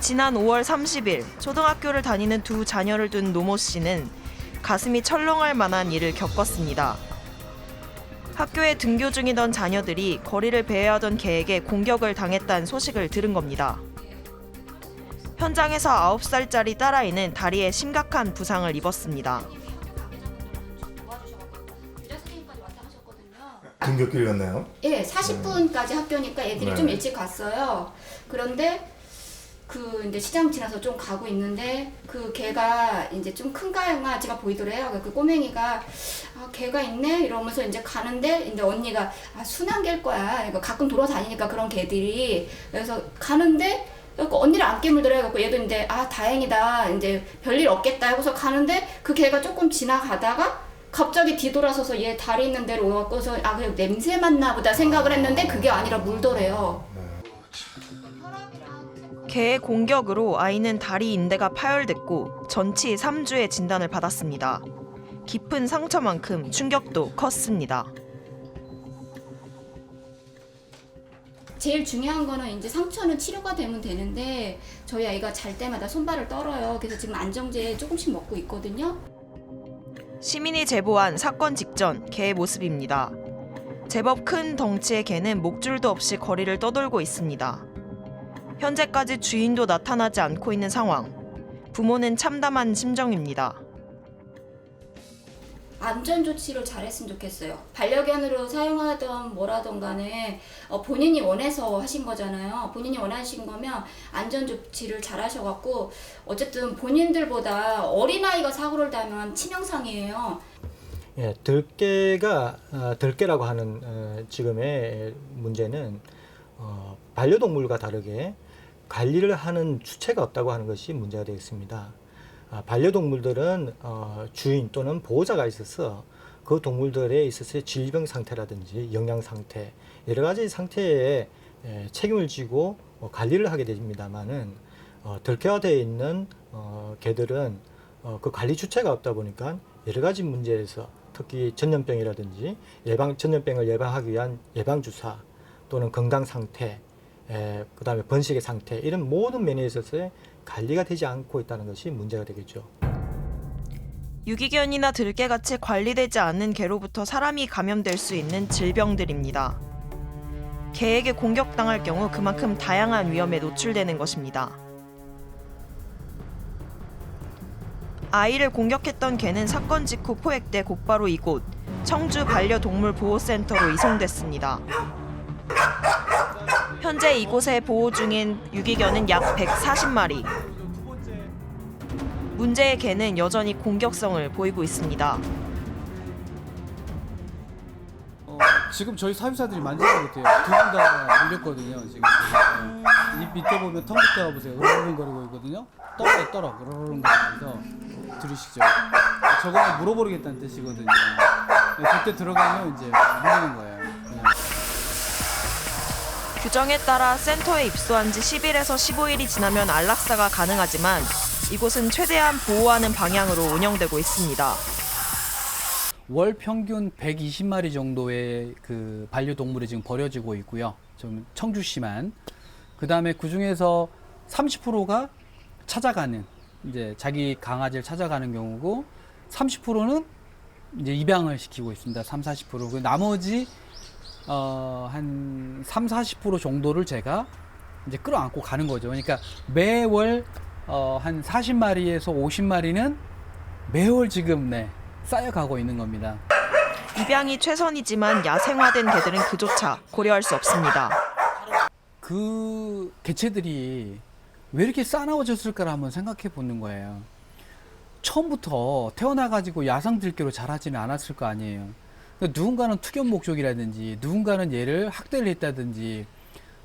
지난 5월 30일 초등학교를 다니는 두 자녀를 둔 노모 씨는 가슴이 철렁할 만한 일을 겪었습니다. 학교에 등교 중이던 자녀들이 거리를 배회하던 개에게 공격을 당했다는 소식을 들은 겁니다. 현장에서 9살짜리 딸아이는 다리에 심각한 부상을 입었습니다. 등교길 갔나요? 예, 40분까지 학교니까 애들이 네. 좀 일찍 갔어요. 그런데 이제 시장 지나서 좀 가고 있는데 그 개가 이제 좀 큰가요가 제가 보이더래요. 그 꼬맹이가 개가 있네 이러면서 이제 가는데 이제 언니가 순한 개일 거야. 그러니까 가끔 돌아다니니까 그런 개들이 그래서 가는데 언니를 안 깨물더래요. 그래서 얘도 이제 다행이다 이제 별일 없겠다 하고서 가는데 그 개가 조금 지나가다가 갑자기 뒤돌아서서 얘 다리 있는 데로 오고서 그냥 냄새 맡나 보다 생각을 했는데 그게 아니라 물더래요. 개의 공격으로 아이는 다리 인대가 파열됐고 전치 3주의 진단을 받았습니다. 깊은 상처만큼 충격도 컸습니다. 제일 중요한 거는 이제 상처는 치료가 되면 되는데 저희 아이가 잘 때마다 손발을 떨어요. 그래서 지금 안정제 조금씩 먹고 있거든요. 시민이 제보한 사건 직전 개의 모습입니다. 제법 큰 덩치의 개는 목줄도 없이 거리를 떠돌고 있습니다. 현재까지 주인도 나타나지 않고 있는 상황. 부모는 참담한 심정입니다. 안전 조치를 잘했으면 좋겠어요. 반려견으로 사용하던 뭐라던 간에 본인이 원해서 하신 거잖아요. 본인이 원하신 거면 안전 조치를 잘 하셔갖고 어쨌든 본인들보다 어린아이가 사고를 당하면 치명상이에요. 예, 들깨라고 하는 지금의 문제는 반려동물과 다르게 관리를 하는 주체가 없다고 하는 것이 문제가 되겠습니다. 반려동물들은 주인 또는 보호자가 있어서 그 동물들에 있어서의 질병 상태라든지 영양 상태 여러 가지 상태에 책임을 지고 관리를 하게 됩니다만은 들깨화되어 있는 개들은 그 관리 주체가 없다 보니까 여러 가지 문제에서 특히 전염병이라든지 전염병을 예방하기 위한 예방주사 또는 건강 상태 그다음에 번식의 상태 이런 모든 면에 있어서의 관리가 되지 않고 있다는 것이 문제가 되겠죠. 유기견이나 들개같이 관리되지 않는 개로부터 사람이 감염될 수 있는 질병들입니다. 개에게 공격당할 경우 그만큼 다양한 위험에 노출되는 것입니다. 아이를 공격했던 개는 사건 직후 포획돼 곧바로 이곳 청주 반려동물보호센터로 이송됐습니다. 현재 이곳에 보호 중인 유기견은 약 140마리. 문제의 개는 여전히 공격성을 보이고 있습니다. 지금 저희 사육사들이 만지지 못해요. 두 분 다 물렸거든요. 지금 이 밑에 보면 턱 밑에 가보세요. 으르렁거리고 있거든요. 떨어 으르렁거리면서 들으시죠. 저거는 물어버리겠다는 뜻이거든요. 그때 들어가면 이제 물리는 거예요. 그냥. 규정에 따라 센터에 입소한 지 10일에서 15일이 지나면 안락사가 가능하지만 이곳은 최대한 보호하는 방향으로 운영되고 있습니다. 월 평균 120마리 정도의 그 반려동물이 지금 버려지고 있고요. 좀 청주시만. 그다음에 그 중에서 30%가 찾아가는 이제 자기 강아지를 찾아가는 경우고 30%는 이제 입양을 시키고 있습니다. 30-40%. 그 나머지 한 30-40% 정도를 제가 이제 끌어안고 가는 거죠. 그러니까 매월 한 40마리에서 50마리는 매월 지금 쌓여가고 있는 겁니다. 입양이 최선이지만 야생화된 개들은 그조차 고려할 수 없습니다. 그 개체들이 왜 이렇게 싸나워졌을까를 한번 생각해 보는 거예요. 처음부터 태어나가지고 야생 들개로 자라지는 않았을 거 아니에요. 누군가는 투견 목적이라든지 누군가는 얘를 학대를 했다든지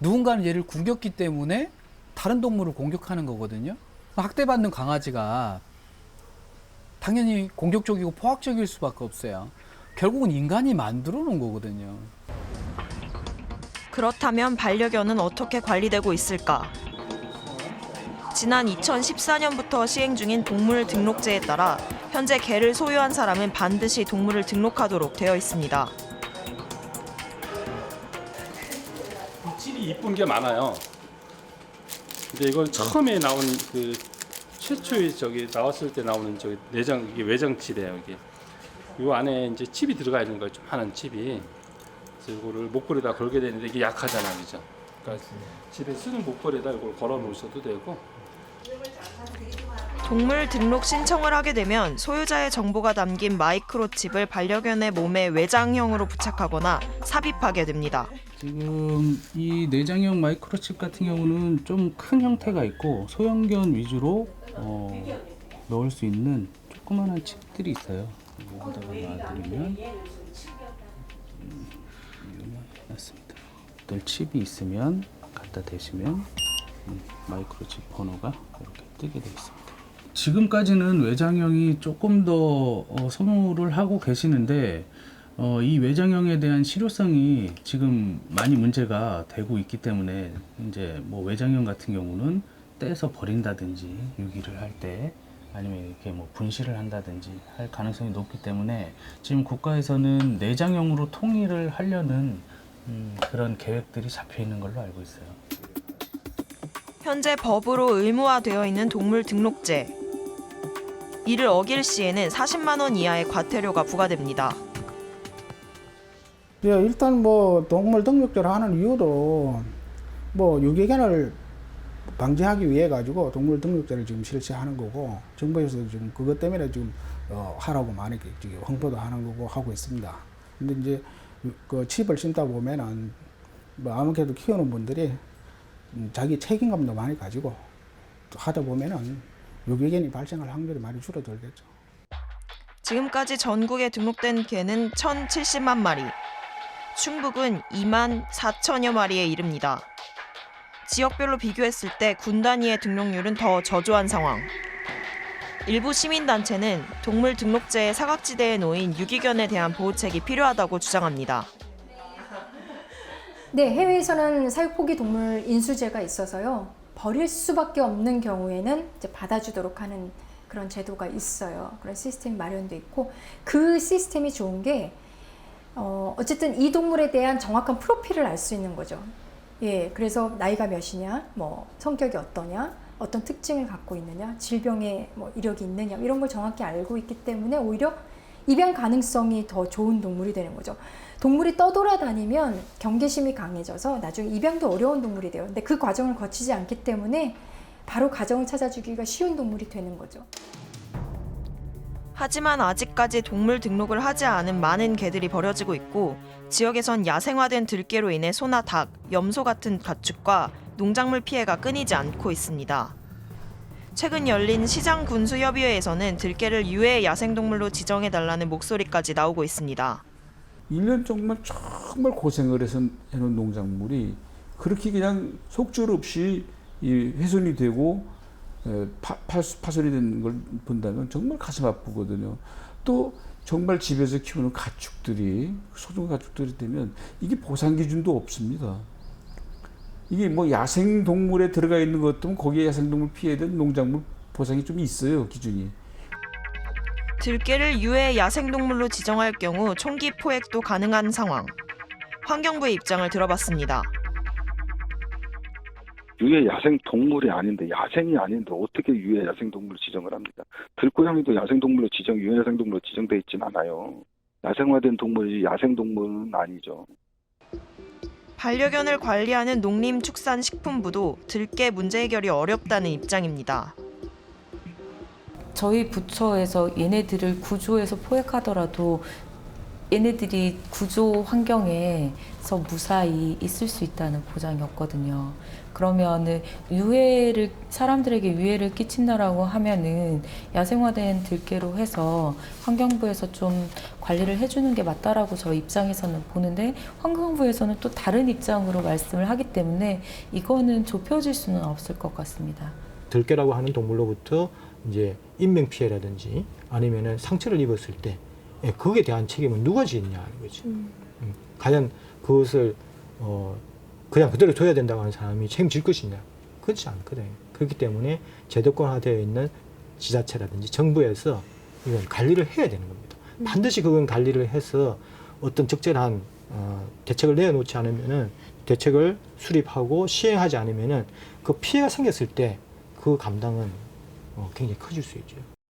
누군가는 얘를 공격했기 때문에 다른 동물을 공격하는 거거든요. 학대받는 강아지가 당연히 공격적이고 포악적일 수밖에 없어요. 결국은 인간이 만들어 놓은 거거든요. 그렇다면 반려견은 어떻게 관리되고 있을까? 지난 2014년부터 시행 중인 동물 등록제에 따라 현재 개를 소유한 사람은 반드시 동물을 등록하도록 되어 있습니다. 찔이 이쁜 게 많아요. 근데 이건 처음에 나온 그 최초에 저기 나왔을 때 나오는 저기 내장 이게 외장치래요. 이게 요 안에 이제 칩이 들어가 있는 거예요. 좀 하는 칩이. 그래서 이거를 목걸이에다 걸게 되는데 이게 약하잖아요, 그죠? 그러니까 집에 쓰는 목걸이에다 이걸 걸어 놓으셔도 되고. 동물 등록 신청을 하게 되면 소유자의 정보가 담긴 마이크로칩을 반려견의 몸에 외장형으로 부착하거나 삽입하게 됩니다. 지금 이 내장형 마이크로칩 같은 경우는 좀 큰 형태가 있고 소형견 위주로 넣을 수 있는 조그만한 칩들이 있어요. 여기다가 놔드리면 맞습니다. 어떤 칩이 있으면 갖다 대시면 마이크로칩 번호가 이렇게 뜨게 되어 있습니다. 지금까지는 외장형이 조금 더 선호를 하고 계시는데 이 외장형에 대한 실효성이 지금 많이 문제가 되고 있기 때문에 이제 뭐 외장형 같은 경우는 떼서 버린다든지 유기를 할 때 아니면 이렇게 뭐 분실을 한다든지 할 가능성이 높기 때문에 지금 국가에서는 내장형으로 통일을 하려는 그런 계획들이 잡혀 있는 걸로 알고 있어요. 현재 법으로 의무화되어 있는 동물 등록제. 이를 어길 시에는 40만 원 이하의 과태료가 부과됩니다. 예, 일단 뭐 동물 등록제를 하는 이유도 뭐 유기견을 방지하기 위해 가지고 동물 등록제를 지금 실시하는 거고 정부에서 지금 그것 때문에 지금 하라고 많이 지금 홍보도 하는 거고 하고 있습니다. 근데 이제 그 칩을 신다 보면은 뭐 아무래도 키우는 분들이 자기 책임감도 많이 가지고 하다 보면은 유기견이 발생할 확률이 많이 줄어들겠죠. 지금까지 전국에 등록된 개는 1,070만 마리, 충북은 2만 4천여 마리에 이릅니다. 지역별로 비교했을 때 군 단위의 등록률은 더 저조한 상황. 일부 시민단체는 동물 등록제의 사각지대에 놓인 유기견에 대한 보호책이 필요하다고 주장합니다. 네, 해외에서는 사육포기 동물 인수제가 있어서요. 버릴 수밖에 없는 경우에는 이제 받아주도록 하는 그런 제도가 있어요. 그런 시스템이 마련돼 있고 그 시스템이 좋은 게 어쨌든 이 동물에 대한 정확한 프로필을 알 수 있는 거죠. 예, 그래서 나이가 몇이냐, 뭐 성격이 어떠냐, 어떤 특징을 갖고 있느냐, 질병에 뭐 이력이 있느냐 이런 걸 정확히 알고 있기 때문에 오히려 입양 가능성이 더 좋은 동물이 되는 거죠. 동물이 떠돌아다니면 경계심이 강해져서 나중에 입양도 어려운 동물이 돼요. 근데 그 과정을 거치지 않기 때문에 바로 가정을 찾아주기가 쉬운 동물이 되는 거죠. 하지만 아직까지 동물 등록을 하지 않은 많은 개들이 버려지고 있고 지역에선 야생화된 들개로 인해 소나 닭, 염소 같은 가축과 농작물 피해가 끊이지 않고 있습니다. 최근 열린 시장군수협의회에서는 들개를 유해 야생동물로 지정해달라는 목소리까지 나오고 있습니다. 1년 정말 고생을 해서 해놓은 농작물이 그렇게 그냥 속절 없이 훼손이 되고 파손이 되는 걸 본다면 정말 가슴 아프거든요. 또 정말 집에서 키우는 가축들이 소중 가축들이 되면 이게 보상 기준도 없습니다. 이게 뭐 야생 동물에 들어가 있는 것도 거기에 야생 동물 피해된 농작물 보상이 좀 있어요, 기준이. 들개를 유해 야생동물로 지정할 경우 총기 포획도 가능한 상황. 환경부의 입장을 들어봤습니다. 유해 야생 동물이 아닌데 야생이 아닌데 어떻게 유해 야생 동물로 지정을 합니까? 들고양이도 야생 동물로 유해 야생 동물로 지정돼 있진 않아요. 야생화된 동물이 야생 동물은 아니죠. 반려견을 관리하는 농림축산식품부도 들개 문제 해결이 어렵다는 입장입니다. 저희 부처에서 얘네들을 구조해서 포획하더라도 얘네들이 구조 환경에서 무사히 있을 수 있다는 보장이 없거든요. 그러면은 사람들에게 유해를 끼친다라고 하면은 야생화된 들개로 해서 환경부에서 좀 관리를 해주는 게 맞다라고 저희 입장에서는 보는데 환경부에서는 또 다른 입장으로 말씀을 하기 때문에 이거는 좁혀질 수는 없을 것 같습니다. 들개라고 하는 동물로부터 이제 인명 피해라든지 아니면은 상처를 입었을 때 거기에 대한 책임은 누가 지느냐 하는 거지. 과연 그것을 그냥 그대로 둬야 된다고 하는 사람이 책임질 것이냐? 그렇지 않거든요. 그렇기 때문에 제도권화되어 있는 지자체라든지 정부에서 이건 관리를 해야 되는 겁니다. 반드시 그건 관리를 해서 어떤 적절한 대책을 내놓지 않으면은 대책을 수립하고 시행하지 않으면은 그 피해가 생겼을 때 그 감당은 굉장히 커질 수 있죠.